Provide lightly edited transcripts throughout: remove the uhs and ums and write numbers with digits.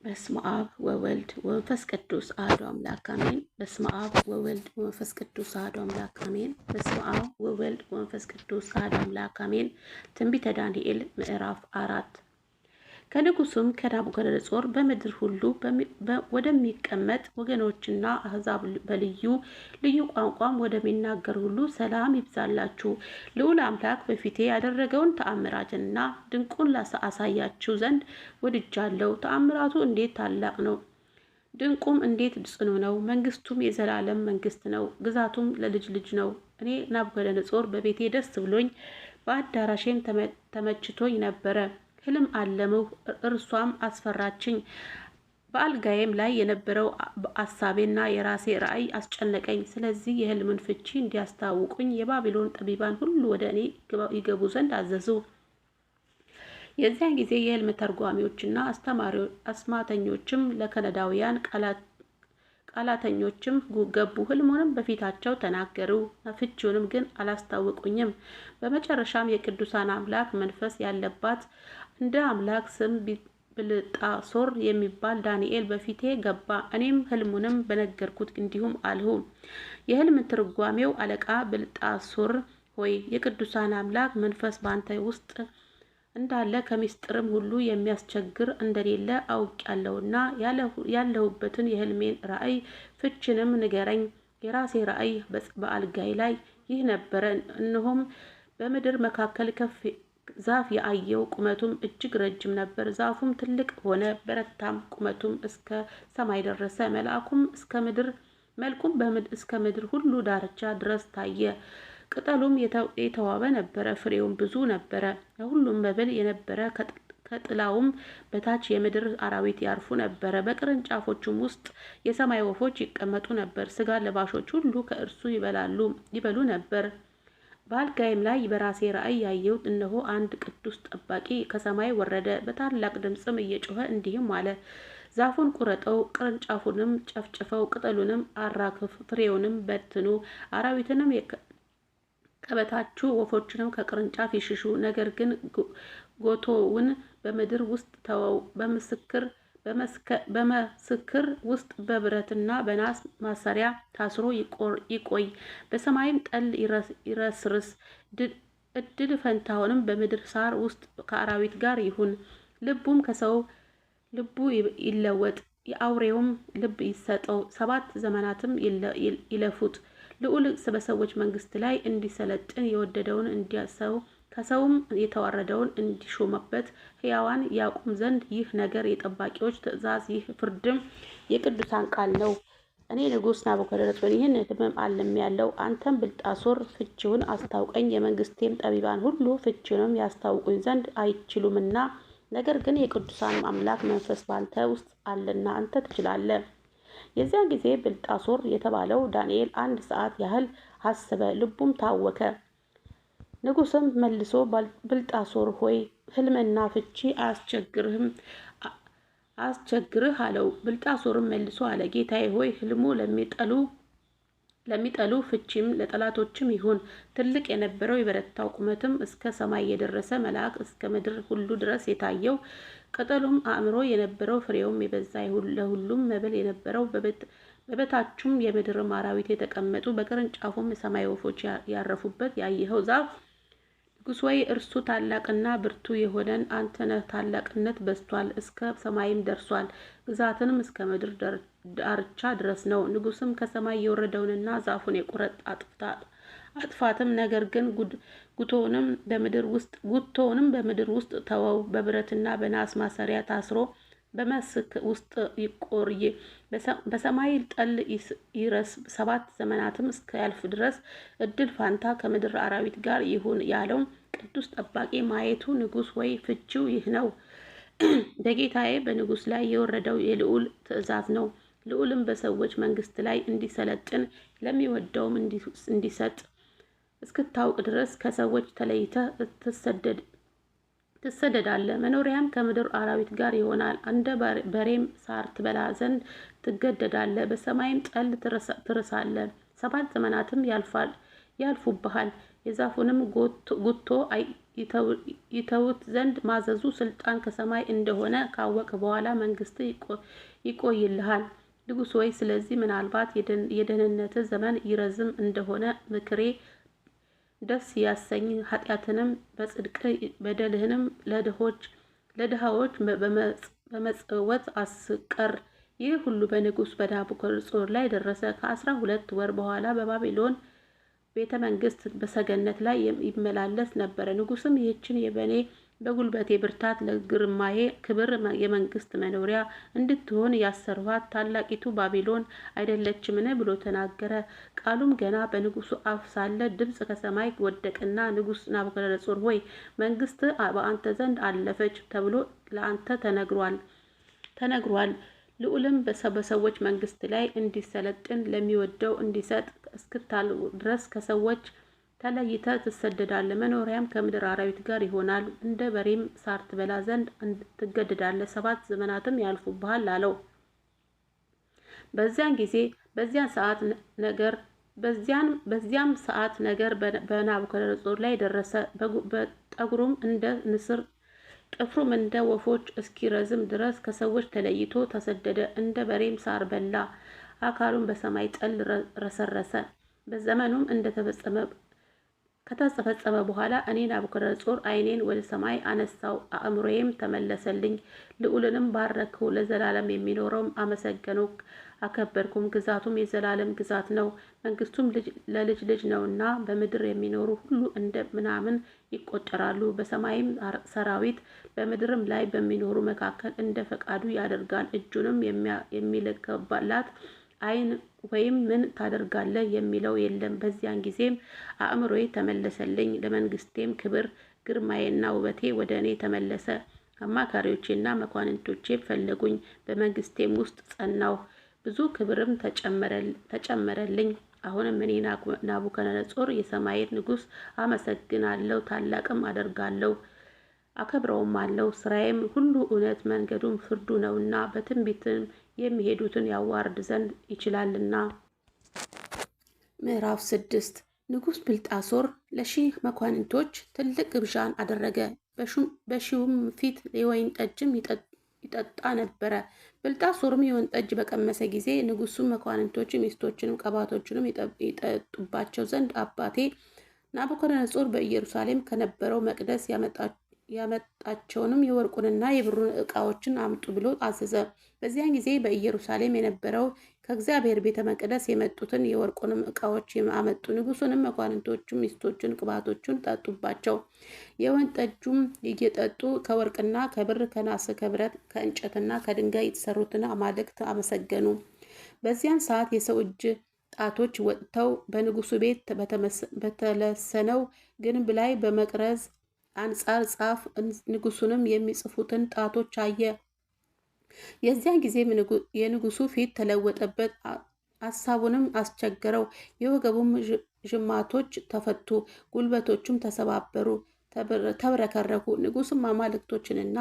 በስመ አብ ወወልድ ወመንፈስ ቅዱስ አሐዱ አምላክ አሜን። በስመ አብ ወወልድ ወመንፈስ ቅዱስ አሐዱ አምላክ አሜን። በስመ አብ ወወልድ ወመንፈስ ቅዱስ አሐዱ አምላክ አሜን። ትንቢተ ዳንኤል ምዕራፍ 4 ከንጉሱም ከናቡከደነፆር በምድር ሁሉ ወደሚቀመጥ ወገኖችና አሕዛብ በልዩ ልዩ ቋንቋም ወደሚናገር ሁሉ ሰላም ይብዛላችሁ። ልዑል አምላክ በፊቴ ያደረገውን ተአምራትና ድንቁን አሳያችሁ ዘንድ ወድጃለሁ። ተአምራቱ እንዴት ታላቅ ነው! ድንቁም እንዴት ጽኑ ነው! መንግስቱም የዘላለም መንግስት ነው፣ ግዛቱም ለልጅ ልጅ ነው። እኔ ናቡከደነፆር በቤቴ ደስ ብሎኝ በአዳራሼም ተመችቶኝ ነበረ። ህልም አለምሁ፣ እርሷም አስፈራችኝ። በአልጋዬም ላይ የነበረው አሳቤና የራሴ ራእይ አስጨነቀኝ። ስለዚህ የህልምን ፍቺ እንዲያስታውቁኝ የባቢሎን ጠቢባን ሁሉ ወደ እኔ ይገቡ ዘንድ አዘዙ። የዚያን ጊዜ የህልም ተርጓሚዎችና አስማተኞችም ለከለዳውያን ቃላተኞችም ገቡ። ህልሙንም በፊታቸው ተናገሩ፣ ፍቺውንም ግን አላስታወቁኝም። በመጨረሻም የቅዱሳን አምላክ መንፈስ ያለባት እንደ አምላክ ስም ብልጣሶር የሚባል ዳንኤል በፊቴ ገባ። እኔም ህልሙንም በነገርኩት እንዲሁም አልሁ። የህልም ትርጓሜው አለቃ ብልጣሶር ሆይ፣ የቅዱሳን አምላክ መንፈስ ባንተ ውስጥ እንዳለ ከምስጢርም ሁሉ የሚያስቸግር እንደሌለ አውቄያለሁና ያለሁበትን የህልሜን ራእይ ፍቺንም ንገረኝ። የራሴ ራእይ በአልጋይ ላይ ይህ ነበረ። እነሆም በምድር መካከል ከፍ ዛፍ ያየው፣ ቁመቱም እጅግ ረጅም ነበር። ዛፉም ትልቅ ሆነ፣ በረታም፣ ቁመቱም እስከ ሰማይ ደረሰ። መልኩም እስከ ምድር ሁሉ ዳርቻ ድረስ ታየ። ቅጠሉም የተዋበ ነበረ፣ ፍሬውም ብዙ ነበረ። ለሁሉም መብል የነበረ፣ ከጥላውም በታች የምድር አራዊት ያርፉ ነበረ። በቅርንጫፎቹም ውስጥ የሰማይ ወፎች ይቀመጡ ነበር። ስጋ ለባሾች ሁሉ ከእርሱ ይበሉ ነበር። በአልጋይም ላይ በራሴ ራእይ ያየሁት፣ እነሆ አንድ ቅዱስ ጠባቂ ከሰማይ ወረደ። በታላቅ ድምፅም እየጮኸ እንዲህም አለ፣ ዛፉን ቁረጠው፣ ቅርንጫፉንም ጨፍጭፈው፣ ቅጠሉንም አራግፍ፣ ፍሬውንም በትኑ፣ አራዊትንም ከበታቹ ወፎችንም ከቅርንጫፍ ይሽሹ። ነገር ግን ጎቶውን በምድር ውስጥ ተወው፣ በመስክር ውስጥ በብረትና በናስ ማሰሪያ ታስሮ ይቆይ። በሰማይም ጠል ይረስርስ። እድል ፈንታውንም በምድር ሳር ውስጥ ከአራዊት ጋር ይሁን። ልቡም ከሰው ልቡ ይለወጥ፣ የአውሬውም ልብ ይሰጠው። 7 ዘመናትም ይለፉት። ልዑል በሰዎች መንግስት ላይ እንዲሰለጥን የወደደውን እንዲያሰው፣ ከሰውም የተዋረደውን እንዲሾመበት ሕያዋን ያቁም ዘንድ ይህ ነገር የጠባቂዎች ትእዛዝ፣ ይህ ፍርድም የቅዱሳን ቃል ነው። እኔ ንጉሥ ናቡከደነፆር ይህን ህልም አልሜአለሁ። አንተም ብልጣሶር ፍቺውን አስታውቀኝ። የመንግስቴም ጠቢባን ሁሉ ፍቺውንም ያስታውቁኝ ዘንድ አይችሉምና፣ ነገር ግን የቅዱሳን አምላክ መንፈስ ባንተ ውስጥ አለና አንተ ትችላለህ። የዚያን ጊዜ ብልጣሶር የተባለው ዳንኤል 1 ሰዓት ያህል አሰበ፣ ልቡም ታወከ። ንጉስም መልሶ ብልጣሶር ሆይ፣ ህልምና ፍቺ አያስቸግርህ አለው። ብልጣሶርም መልሶ አለ፣ ጌታዬ ሆይ፣ ህልሙ ለሚጠሉ ፍቺም ለጠላቶችም ይሁን። ትልቅ የነበረው የበረታው ቁመትም እስከ ሰማይ የደረሰ መልአክ እስከ ምድር ሁሉ ድረስ የታየው፣ ቅጠሉም አእምሮ የነበረው፣ ፍሬውም የበዛ፣ ለሁሉም መብል የነበረው፣ በበታቹም የምድርም አራዊት የተቀመጡ፣ በቅርንጫፉም የሰማይ ወፎች ያረፉበት ያየኸው ዛፍ ንጉሥ ወይ፣ እርሱ ታላቅና ብርቱ የሆነን አንተ ነህ። ታላቅነት በዝቷል፣ እስከ ሰማይም ደርሷል። ግዛትንም እስከ ምድር ዳርቻ ድረስ ነው። ንጉሥም ከሰማይ የወረደውንና ዛፉን የቁረጥ አጥፋትም፣ ነገር ግን ጉቶውንም በምድር ውስጥ ተወው፣ በብረትና በናስ ማሰሪያ ታስሮ በመስክ ውስጥ ይቆይ። በሰማይ ጠል ይረስ፣ 7 ዘመናትም እስኪያልፍ ድረስ እድል ፋንታ ከምድር አራዊት ጋር ይሁን ያለው ቅዱስ ጠባቂ ማየቱ። ንጉሥ ወይ፣ ፍቺው ይህ ነው። በጌታዬ በንጉሥ ላይ የወረደው የልዑል ትእዛዝ ነው። ልዑልም በሰዎች መንግስት ላይ እንዲሰለጥን ለሚወደውም እንዲሰጥ እስክታውቅ ድረስ ከሰዎች ተለይተህ ትሰደዳለህ። መኖሪያም ከምድር አራዊት ጋር ይሆናል። እንደ በሬም ሳር ትበላ ዘንድ ትገደዳለህ። በሰማይም ጠል ትርሳለህ። 7 ዘመናትም ያልፉብሃል። የዛፉንም ጉቶ ይተውት ዘንድ ማዘዙ ስልጣን ከሰማይ እንደሆነ ካወቀ በኋላ መንግስት ይቆይልሃል ንጉሥ ሆይ። ስለዚህ ምናልባት የደህንነት ዘመን ይረዝም እንደሆነ ምክሬ ደስ ያሰኝ፣ ኃጢአትንም በጽድቅ በደልህንም ለድሃዎች በመጽወት አስቀር። ይህ ሁሉ በንጉሥ በናቡከደነፆር ላይ ደረሰ። ከ12 ወር በኋላ በባቢሎን ቤተ መንግስት በሰገነት ላይ ይመላለስ ነበር። ንጉሥም ይህችን በእኔ በጉልበቴ ብርታት ለግርማዬ ክብር የመንግስት መኖሪያ እንድትሆን ያሰርኋት ታላቂቱ ባቢሎን አይደለችምን ብሎ ተናገረ። ቃሉም ገና በንጉሱ አፍ ሳለ ድምፅ ከሰማይ ወደቀና ንጉሥ ናቡከደነፆር ሆይ መንግስት በአንተ ዘንድ አለፈች ተብሎ ለአንተ ተነግሯል። ልዑልም በሰዎች መንግስት ላይ እንዲሰለጥን ለሚወደው እንዲሰጥ እስክታል ድረስ ከሰዎች ተለይተ ትሰደዳለህ። መኖሪያም ከምድር አራዊት ጋር ይሆናል። እንደ በሬም ሳር ትበላ ዘንድ ትገደዳለህ። 7 ዘመናትም ያልፉብሃል አለው። በዚያም ሰዓት ነገር በናቡከደነፆር ላይ ደረሰ። በጠጉሩም እንደ ንስር ጥፍሩም እንደ ወፎች እስኪረዝም ድረስ ከሰዎች ተለይቶ ተሰደደ። እንደ በሬም ሳር በላ። አካሉም በሰማይ ጠል ረሰረሰ። በዘመኑም ከተፈጸመ በኋላ እኔ ናቡከደነፆር ዓይኔን ወደ ሰማይ አነሳው፣ አእምሮዬም ተመለሰልኝ። ልዑልንም ባረክሁ፣ ለዘላለም የሚኖረውም አመሰገንሁ፣ አከበርኩም። ግዛቱም የዘላለም ግዛት ነው፣ መንግስቱም ለልጅ ልጅ ነውና በምድር የሚኖሩ ሁሉ እንደ ምናምን ይቆጠራሉ። በሰማይም ሰራዊት በምድርም ላይ በሚኖሩ መካከል እንደ ፈቃዱ ያደርጋል። እጁንም የሚልክባት ዓይን ወይም ምን ታደርጋለህ የሚለው የለም። በዚያን ጊዜም አእምሮዬ ተመለሰልኝ፣ ለመንግስቴም ክብር ግርማዬና ውበቴ ወደ እኔ ተመለሰ። አማካሪዎቼና መኳንንቶቼ ፈለጉኝ፣ በመንግስቴም ውስጥ ጸናሁ፣ ብዙ ክብርም ተጨመረልኝ። አሁንም እኔ ናቡከደነፆር የሰማይን ንጉሥ አመሰግናለሁ፣ ታላቅም አደርጋለሁ፣ አከብረውም አለው። ስራዬም ሁሉ እውነት መንገዱም ፍርዱ ነውና በትንቢትም የሚሄዱትን ያዋርድ ዘንድ ይችላልና። ምዕራፍ 6 ንጉሥ ብልጣሶር ለ1000 መኳንንቶች ትልቅ ግብዣን አደረገ። በሺውም ፊት የወይን ጠጅም ይጠጣ ነበረ። ብልጣሶርም የወይን ጠጅ በቀመሰ ጊዜ ንጉሡ መኳንንቶች ሚስቶችንም ቀባቶችንም ይጠጡባቸው ዘንድ አባቴ ናቡከደነፆር በኢየሩሳሌም ከነበረው መቅደስ ያመጣቸውንም የወርቁንና የብሩን ዕቃዎችን አምጡ ብሎ አዘዘ። በዚያን ጊዜ በኢየሩሳሌም የነበረው ከእግዚአብሔር ቤተ መቅደስ የመጡትን የወርቁንም ዕቃዎች አመጡ። ንጉሡንም መኳንንቶቹም ሚስቶቹን ቅባቶቹን ጠጡባቸው። የወይን ጠጁም እየጠጡ ከወርቅና ከብር ከናስ ከብረት ከእንጨትና ከድንጋይ የተሰሩትን አማልክት አመሰገኑ። በዚያን ሰዓት የሰው እጅ ጣቶች ወጥተው በንጉሡ ቤት በተለሰነው ግንብ ላይ በመቅረዝ አንጻር ጻፍ። ንጉሡንም የሚጽፉትን ጣቶች አየ። የዚያን ጊዜም የንጉሡ ፊት ተለወጠበት፣ ሐሳቡንም አስቸገረው። የወገቡም ጅማቶች ተፈቱ፣ ጉልበቶቹም ተሰባበሩ፣ ተብረከረኩ። ንጉሡም አማልክቶችንና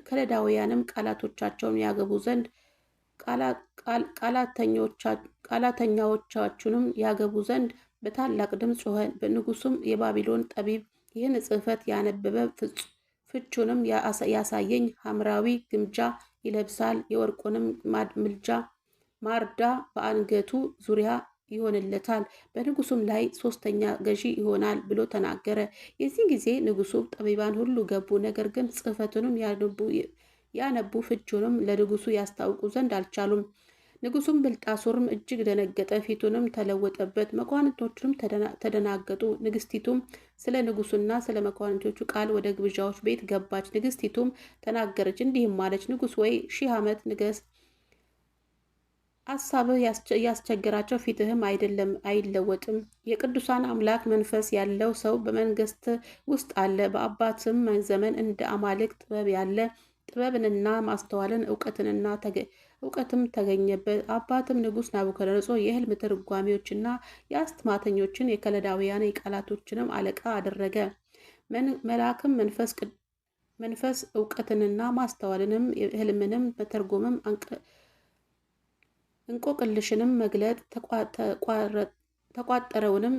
ከለዳውያንም ቃላቶቻቸውን ያገቡ ዘንድ ቃላተኛዎቻችሁንም ያገቡ ዘንድ በታላቅ ድምፅ ጮኸ። ንጉሡም የባቢሎን ጠቢብ ይህን ጽሕፈት ያነበበ ፍቹንም ያሳየኝ ሐምራዊ ግምጃ ይለብሳል፣ የወርቁንም ማርዳ በአንገቱ ዙሪያ ይሆንለታል፣ በንጉሡም ላይ 3ኛ ገዢ ይሆናል ብሎ ተናገረ። የዚህ ጊዜ ንጉሡ ጠቢባን ሁሉ ገቡ፣ ነገር ግን ጽሕፈቱንም ያነቡ ፍቹንም ለንጉሡ ያስታውቁ ዘንድ አልቻሉም። ንጉሡም ብልጣሶርም እጅግ ደነገጠ፣ ፊቱንም ተለወጠበት፣ መኳንንቶቹም ተደናገጡ። ንግስቲቱም ስለ ንጉሡና ስለ መኳንንቶቹ ቃል ወደ ግብዣዎች ቤት ገባች። ንግስቲቱም ተናገረች፣ እንዲህም አለች፣ ንጉሥ ወይ 1000 ዓመት ንገስ። አሳብህ ያስቸገራቸው ፊትህም አይለወጥም። የቅዱሳን አምላክ መንፈስ ያለው ሰው በመንግስት ውስጥ አለ። በአባትም ዘመን እንደ አማልክት ጥበብ ያለ ጥበብንና ማስተዋልን እውቀትም ተገኘበት። አባትም ንጉሥ ናቡከደነፆር የሕልም ተርጓሚዎችና የአስማተኞችን የከለዳውያን የቃላቶችንም አለቃ አደረገ። መልአክም መንፈስ እውቀትንና ማስተዋልንም ሕልምንም መተርጎምም እንቆቅልሽንም መግለጥ የተቋጠረውንም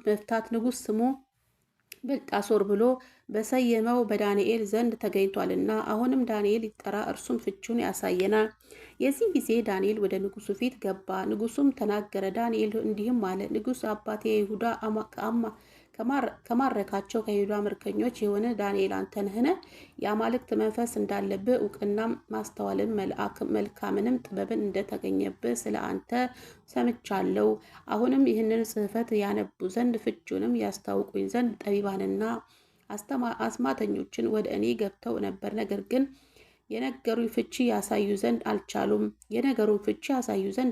መፍታት ንጉሥ ስሙ ብልጣሶር ብሎ በሰየመው በዳንኤል ዘንድ ተገኝቷልና አሁንም ዳንኤል ይጠራ፣ እርሱም ፍቹን ያሳየናል። የዚህ ጊዜ ዳንኤል ወደ ንጉሱ ፊት ገባ። ንጉሱም ተናገረ። ዳንኤል እንዲህም አለ። ንጉስ አባቴ ይሁዳ ከማረካቸው ከይሁዳ ምርኮኞች የሆነ ዳንኤል አንተ ነህን? የአማልክት መንፈስ እንዳለብህ እውቅናም ማስተዋልን መልካምንም ጥበብን እንደተገኘብህ ስለ አንተ ሰምቻለሁ። አሁንም ይህንን ጽሕፈት ያነቡ ዘንድ ፍቹንም ያስታውቁኝ ዘንድ ጠቢባንና አስማተኞችን ወደ እኔ ገብተው ነበር። ነገር ግን የነገሩን ፍቺ ያሳዩ ዘንድ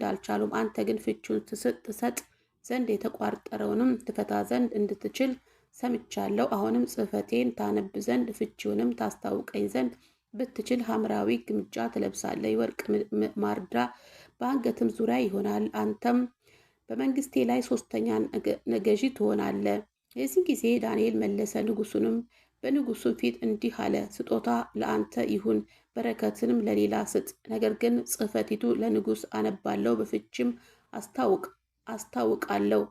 አልቻሉም። አንተ ግን ፍቹን ትሰጥ ዘንድ የተቋጠረውንም ትፈታ ዘንድ እንድትችል ሰምቻለሁ። አሁንም ጽሕፈቴን ታነብ ዘንድ ፍቺውንም ታስታውቀኝ ዘንድ ብትችል ሐምራዊ ግምጃ ትለብሳለህ፣ የወርቅ ማርዳ በአንገትም ዙሪያ ይሆናል። አንተም በመንግስቴ ላይ 3ኛ ገዢ ትሆናለህ። የዚህ ጊዜ ዳንኤል መለሰ፣ በንጉሱም ፊት እንዲህ አለ። ስጦታ ለአንተ ይሁን፣ በረከትንም ለሌላ ስጥ። ነገር ግን ጽሕፈቲቱ ለንጉስ አነባለሁ፣ በፍቺም አስታውቃለሁ።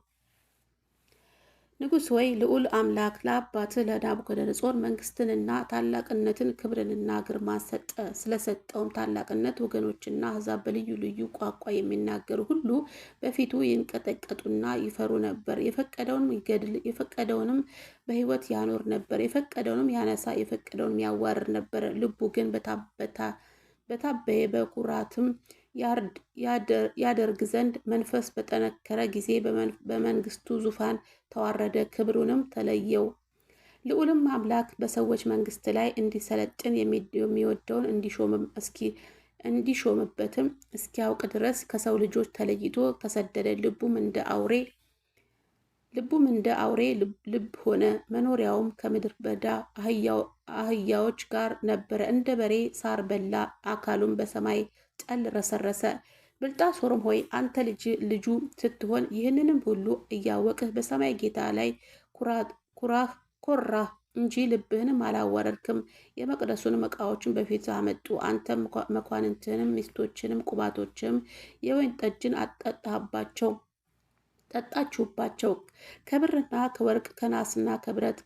ንጉሥ ወይ ልዑል አምላክ ለአባትህ ለናቡከደነጾር መንግስትንና ታላቅነትን ክብርንና ግርማን ሰጠ። ስለሰጠውም ታላቅነት ወገኖችና አሕዛብ በልዩ ልዩ ቋንቋ የሚናገሩ ሁሉ በፊቱ ይንቀጠቀጡና ይፈሩ ነበር። የፈቀደውንም ይገድል፣ የፈቀደውንም በሕይወት ያኖር ነበር። የፈቀደውንም ያነሳ፣ የፈቀደውንም ያዋርድ ነበር። ልቡ ግን በታበየ በኩራትም ያደርግ ዘንድ መንፈስ በጠነከረ ጊዜ በመንግስቱ ዙፋን ተዋረደ፣ ክብሩንም ተለየው። ልዑልም አምላክ በሰዎች መንግስት ላይ እንዲሰለጥን የሚወደውን እንዲሾምበትም እስኪያውቅ ድረስ ከሰው ልጆች ተለይቶ ተሰደደ። ልቡም እንደ አውሬ ልብ ሆነ። መኖሪያውም ከምድረ በዳ አህያዎች ጋር ነበረ። እንደ በሬ ሳር በላ፣ አካሉም በሰማይ ጠል ረሰረሰ። ብልጣሶርም ሆይ አንተ ልጁ ስትሆን ይህንንም ሁሉ እያወቅህ በሰማይ ጌታ ላይ ኮራህ እንጂ ልብህንም አላወረድክም። የመቅደሱንም ዕቃዎችን በፊት አመጡ። አንተም መኳንንትንም ሚስቶችንም ቁባቶችም የወይን ጠጅን ጠጣችሁባቸው። ከብርና ከወርቅ ከናስና ከብረት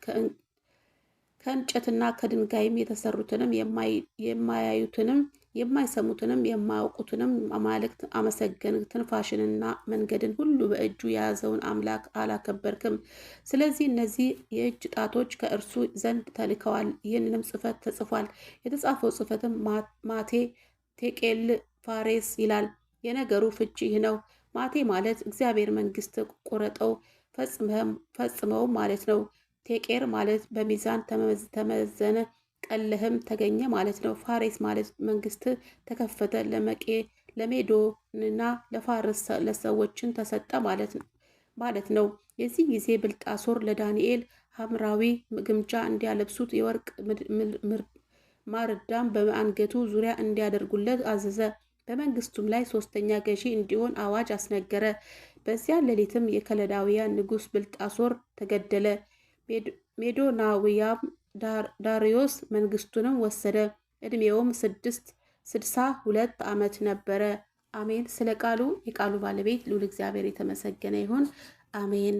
ከእንጨትና ከድንጋይም የተሰሩትንም የማያዩትንም የማይሰሙትንም የማያውቁትንም አማልክት አመሰገንህ። ትንፋሽንና መንገድን ሁሉ በእጁ የያዘውን አምላክ አላከበርክም። ስለዚህ እነዚህ የእጅ ጣቶች ከእርሱ ዘንድ ተልከዋል። ይህንንም ጽሕፈት ተጽፏል። የተጻፈው ጽሕፈትም ማቴ ቴቄል ፋሬስ ይላል። የነገሩ ፍቺ ይህ ነው። ማቴ ማለት እግዚአብሔር መንግስት ቆረጠው ፈጽመው ማለት ነው። ቴቄር ማለት በሚዛን ተመዘነ ቀለህም ተገኘ ማለት ነው። ፋሬስ ማለት መንግስት ተከፈተ፣ ለሜዶንና ለፋርስ ለሰዎችን ተሰጠ ማለት ነው። የዚህ ጊዜ ብልጣሶር ለዳንኤል ሐምራዊ ግምጃ እንዲያለብሱት የወርቅ ማርዳም በአንገቱ ዙሪያ እንዲያደርጉለት አዘዘ። በመንግስቱም ላይ 3ኛ ገዢ እንዲሆን አዋጅ አስነገረ። በዚያ ሌሊትም የከለዳውያን ንጉሥ ብልጣሶር ተገደለ። ሜዶናዊያም ዳርዮስ መንግስቱንም ወሰደ። ዕድሜውም 62 ዓመት ነበረ። አሜን። ስለ ቃሉ የቃሉ ባለቤት ልዑል እግዚአብሔር የተመሰገነ ይሁን። አሜን።